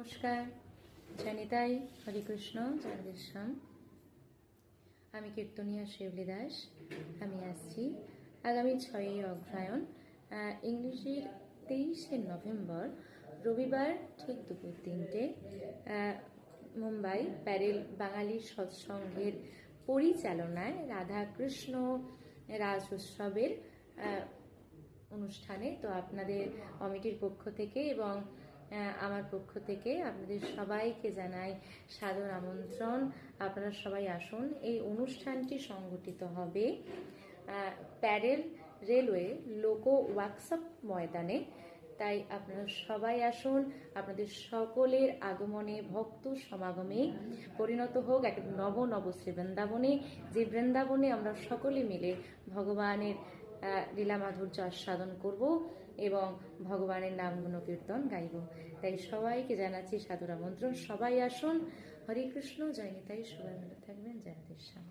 নমস্কার, জানিতাই হরিকৃষ্ণ জয়দেশ্যাম। আমি কীর্তনিয়া শিউলি দাস। আমি আসছি আগামী 6ই অগ্রহায়ণ, ইংরেজির 23শে নভেম্বর রবিবার ঠিক দুপুর 3টে মুম্বাই প্যারেল বাঙালি সৎসঙ্গের পরিচালনায় রাধাকৃষ্ণ রাজ উৎসবের অনুষ্ঠানে। তো আপনাদের কমিটির পক্ষ থেকে এবং আমার পক্ষ থেকে আপনাদের সবাইকে জানাই সাদর আমন্ত্রণ। আপনারা সবাই আসুন। এই অনুষ্ঠানটি সংগঠিত হবে প্যারেল রেলওয়ে লোকো ওয়ার্কশপ ময়দানে। তাই আপনারা সবাই আসুন। আপনাদের সকলের আগমনে, ভক্ত সমাগমে পরিণত হোক এক নব শ্রী বৃন্দাবনে, যে বৃন্দাবনে আমরা সকলে মিলে ভগবানের লীলা মাধুর্য আস্বাদন করব এবং ভগবানের নাম গুণ কীর্তন গাইব। তাই সবাইকে জানাচ্ছি সাদর আমন্ত্রণ। সবাই আসুন। হরে কৃষ্ণ, জয় নিতাই। সবাই ভালো থাকবেন। জয় রাধেশ্যাম।